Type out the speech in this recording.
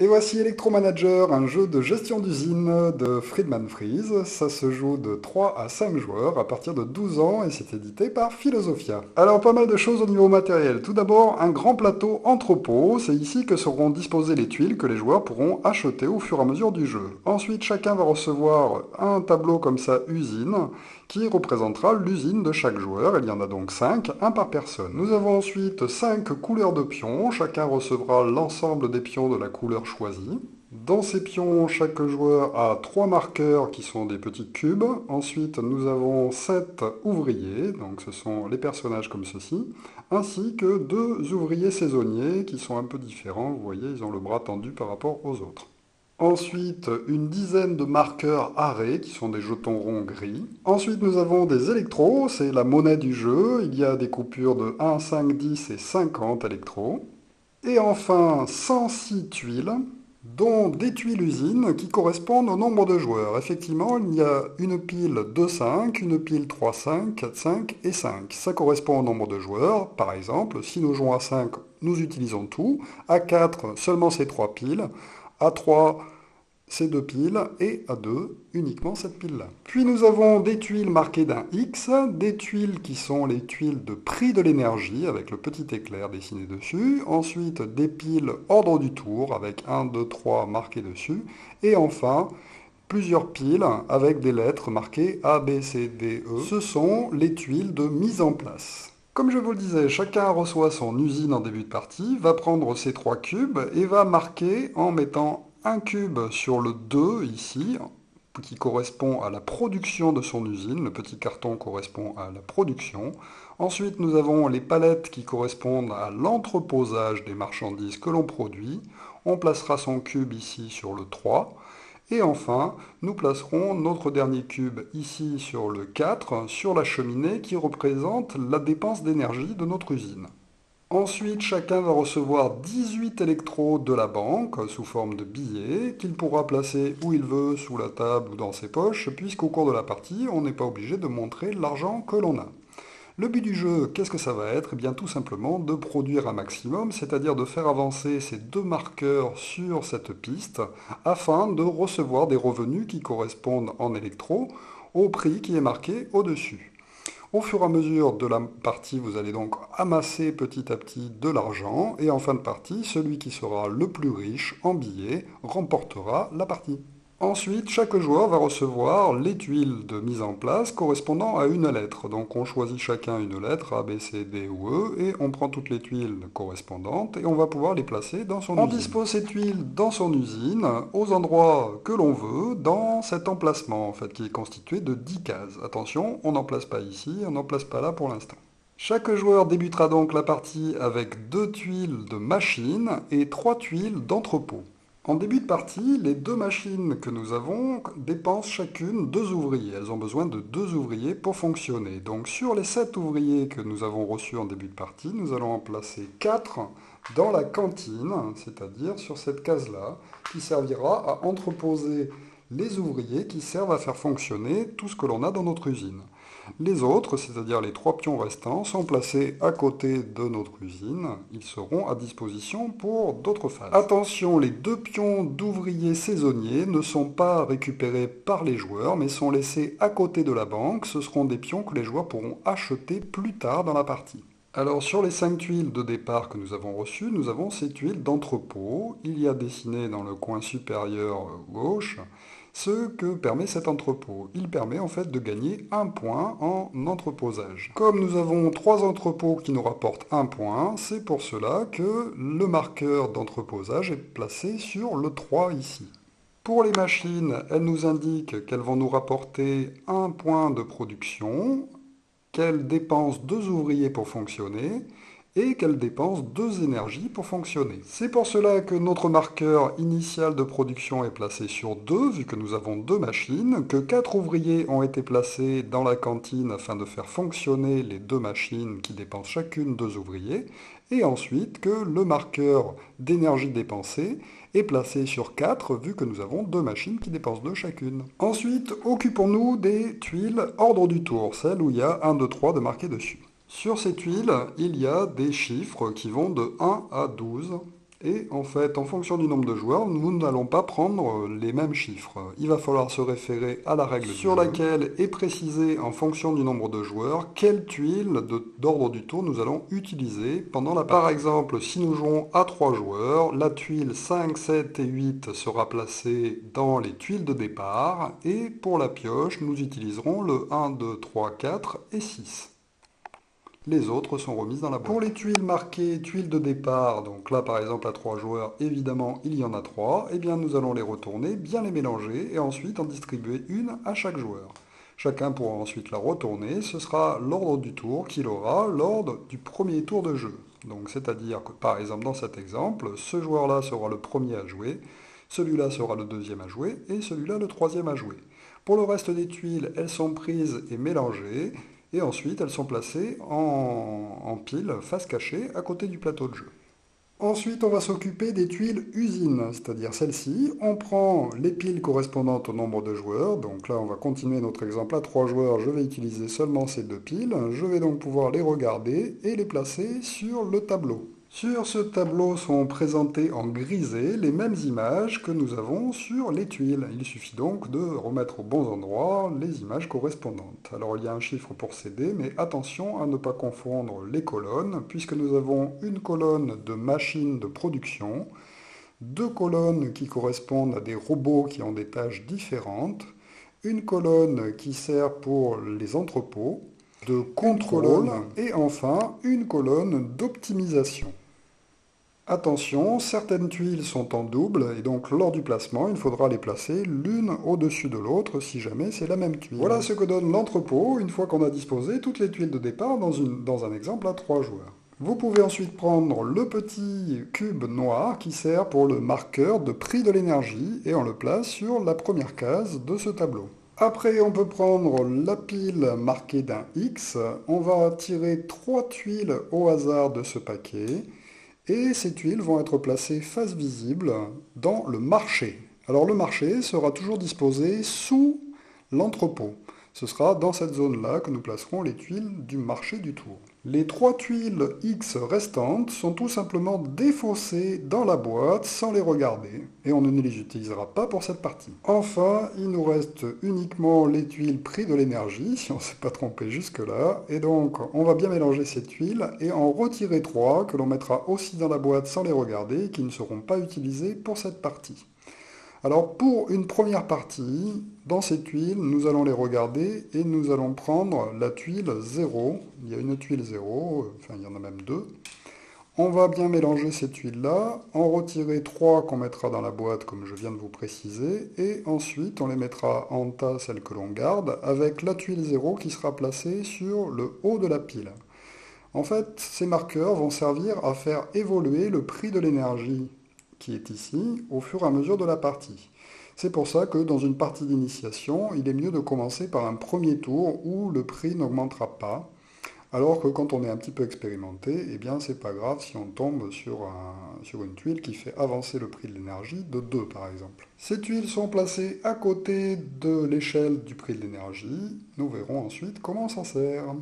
Et voici Electromanager, un jeu de gestion d'usine de Friedman Freeze. Ça se joue de 3 à 5 joueurs à partir de 12 ans et c'est édité par Philosophia. Alors pas mal de choses au niveau matériel. Tout d'abord, un grand plateau entrepôt. C'est ici que seront disposées les tuiles que les joueurs pourront acheter au fur et à mesure du jeu. Ensuite, chacun va recevoir un tableau comme ça usine qui représentera l'usine de chaque joueur. Il y en a donc 5, un par personne. Nous avons ensuite 5 couleurs de pions. Chacun recevra l'ensemble des pions de la couleur choisie. Dans ces pions, chaque joueur a 3 marqueurs qui sont des petits cubes. Ensuite, nous avons 7 ouvriers, donc ce sont les personnages comme ceci, ainsi que 2 ouvriers saisonniers qui sont un peu différents. Vous voyez, ils ont le bras tendu par rapport aux autres. Ensuite, une dizaine de marqueurs arrêts, qui sont des jetons ronds gris. Ensuite, nous avons des électros, c'est la monnaie du jeu. Il y a des coupures de 1, 5, 10 et 50 électros. Et enfin, 106 tuiles, dont des tuiles usines qui correspondent au nombre de joueurs. Effectivement, il y a une pile 2-5, une pile 3-5, 4-5 et 5. Ça correspond au nombre de joueurs. Par exemple, si nous jouons à 5, nous utilisons tout. À 4, seulement ces 3 piles. À 3, ces 2 piles, et à 2, uniquement cette pile-là. Puis nous avons des tuiles marquées d'un X, des tuiles qui sont les tuiles de prix de l'énergie, avec le petit éclair dessiné dessus, ensuite des piles ordre du tour, avec 1, 2, 3 marqués dessus, et enfin, plusieurs piles avec des lettres marquées A, B, C, D, E. Ce sont les tuiles de mise en place. Comme je vous le disais, chacun reçoit son usine en début de partie, va prendre ses 3 cubes et va marquer en mettant un cube sur le 2 ici, qui correspond à la production de son usine. Le petit carton correspond à la production. Ensuite, nous avons les palettes qui correspondent à l'entreposage des marchandises que l'on produit. On placera son cube ici sur le 3. Et enfin, nous placerons notre dernier cube ici sur le 4, sur la cheminée qui représente la dépense d'énergie de notre usine. Ensuite, chacun va recevoir 18 électrodes de la banque sous forme de billets qu'il pourra placer où il veut, sous la table ou dans ses poches, puisqu'au cours de la partie, on n'est pas obligé de montrer l'argent que l'on a. Le but du jeu, qu'est-ce que ça va être? Eh bien tout simplement de produire un maximum, c'est-à-dire de faire avancer ces 2 marqueurs sur cette piste afin de recevoir des revenus qui correspondent en électro au prix qui est marqué au-dessus. Au fur et à mesure de la partie, vous allez donc amasser petit à petit de l'argent et en fin de partie, celui qui sera le plus riche en billets remportera la partie. Ensuite, chaque joueur va recevoir les tuiles de mise en place correspondant à une lettre. Donc on choisit chacun une lettre, A, B, C, D ou E, et on prend toutes les tuiles correspondantes et on va pouvoir les placer dans son usine. On dispose ces tuiles dans son usine, aux endroits que l'on veut, dans cet emplacement en fait, qui est constitué de 10 cases. Attention, on n'en place pas ici, on n'en place pas là pour l'instant. Chaque joueur débutera donc la partie avec 2 tuiles de machine et 3 tuiles d'entrepôt. En début de partie, les 2 machines que nous avons dépensent chacune 2 ouvriers. Elles ont besoin de 2 ouvriers pour fonctionner. Donc sur les 7 ouvriers que nous avons reçus en début de partie, nous allons en placer 4 dans la cantine, c'est-à-dire sur cette case-là, qui servira à entreposer les ouvriers qui servent à faire fonctionner tout ce que l'on a dans notre usine. Les autres, c'est-à-dire les 3 pions restants, sont placés à côté de notre usine. Ils seront à disposition pour d'autres phases. Attention, les 2 pions d'ouvriers saisonniers ne sont pas récupérés par les joueurs, mais sont laissés à côté de la banque. Ce seront des pions que les joueurs pourront acheter plus tard dans la partie. Alors sur les 5 tuiles de départ que nous avons reçues, nous avons ces tuiles d'entrepôt. Il y a dessiné dans le coin supérieur gauche ce que permet cet entrepôt. Il permet en fait de gagner 1 point en entreposage. Comme nous avons 3 entrepôts qui nous rapportent 1 point, c'est pour cela que le marqueur d'entreposage est placé sur le 3 ici. Pour les machines, elles nous indiquent qu'elles vont nous rapporter 1 point de production, qu'elles dépensent 2 ouvriers pour fonctionner, et qu'elle dépense 2 énergies pour fonctionner. C'est pour cela que notre marqueur initial de production est placé sur 2, vu que nous avons 2 machines, que 4 ouvriers ont été placés dans la cantine afin de faire fonctionner les 2 machines qui dépensent chacune 2 ouvriers, et ensuite que le marqueur d'énergie dépensée est placé sur 4, vu que nous avons 2 machines qui dépensent 2 chacune. Ensuite, occupons-nous des tuiles ordre du tour, celles où il y a 1, 2, 3 de marqué dessus. Sur ces tuiles, il y a des chiffres qui vont de 1 à 12. Et en fait, en fonction du nombre de joueurs, nous n'allons pas prendre les mêmes chiffres. Il va falloir se référer à la règle sur laquelle est précisé en fonction du nombre de joueurs quelle tuile d'ordre du tour nous allons utiliser pendant la partie. Par exemple, si nous jouons à 3 joueurs, la tuile 5, 7 et 8 sera placée dans les tuiles de départ et pour la pioche, nous utiliserons le 1, 2, 3, 4 et 6. Les autres sont remises dans la boîte. Pour les tuiles marquées tuiles de départ, donc là par exemple à 3 joueurs, évidemment il y en a 3, et bien nous allons les retourner, bien les mélanger, et ensuite en distribuer une à chaque joueur. Chacun pourra ensuite la retourner, ce sera l'ordre du tour qu'il aura lors du premier tour de jeu. Donc c'est-à-dire que par exemple dans cet exemple, ce joueur-là sera le premier à jouer, celui-là sera le deuxième à jouer, et celui-là le troisième à jouer. Pour le reste des tuiles, elles sont prises et mélangées, et ensuite elles sont placées en pile face cachée à côté du plateau de jeu. Ensuite, on va s'occuper des tuiles usines, c'est-à-dire celles-ci. On prend les piles correspondantes au nombre de joueurs. Donc là, on va continuer notre exemple à 3 joueurs. Je vais utiliser seulement ces 2 piles. Je vais donc pouvoir les regarder et les placer sur le tableau. Sur ce tableau sont présentées en grisé les mêmes images que nous avons sur les tuiles. Il suffit donc de remettre au bon endroit les images correspondantes. Alors il y a un chiffre pour CD, mais attention à ne pas confondre les colonnes, puisque nous avons une colonne de machines de production, 2 colonnes qui correspondent à des robots qui ont des tâches différentes, une colonne qui sert pour les entrepôts, de contrôle, et enfin une colonne d'optimisation. Attention, certaines tuiles sont en double et donc lors du placement, il faudra les placer l'une au-dessus de l'autre si jamais c'est la même tuile. Voilà ce que donne l'entrepôt une fois qu'on a disposé toutes les tuiles de départ dans un exemple à 3 joueurs. Vous pouvez ensuite prendre le petit cube noir qui sert pour le marqueur de prix de l'énergie et on le place sur la première case de ce tableau. Après, on peut prendre la pile marquée d'un X, on va tirer 3 tuiles au hasard de ce paquet, et ces tuiles vont être placées face visible dans le marché. Alors le marché sera toujours disposé sous l'entrepôt. Ce sera dans cette zone-là que nous placerons les tuiles du marché du tour. Les 3 tuiles X restantes sont tout simplement défaussées dans la boîte sans les regarder, et on ne les utilisera pas pour cette partie. Enfin, il nous reste uniquement les tuiles prix de l'énergie, si on ne s'est pas trompé jusque-là, et donc on va bien mélanger ces tuiles et en retirer 3 que l'on mettra aussi dans la boîte sans les regarder, et qui ne seront pas utilisées pour cette partie. Alors pour une première partie, dans ces tuiles, nous allons les regarder et nous allons prendre la tuile 0. Il y a une tuile 0, enfin il y en a même 2. On va bien mélanger ces tuiles-là, en retirer 3 qu'on mettra dans la boîte comme je viens de vous préciser, et ensuite on les mettra en tas, celles que l'on garde, avec la tuile 0 qui sera placée sur le haut de la pile. En fait, ces marqueurs vont servir à faire évoluer le prix de l'énergie qui est ici, au fur et à mesure de la partie. C'est pour ça que dans une partie d'initiation, il est mieux de commencer par un premier tour où le prix n'augmentera pas, alors que quand on est un petit peu expérimenté, eh bien c'est pas grave si on tombe sur une tuile qui fait avancer le prix de l'énergie de 2 par exemple. Ces tuiles sont placées à côté de l'échelle du prix de l'énergie, nous verrons ensuite comment on s'en sert.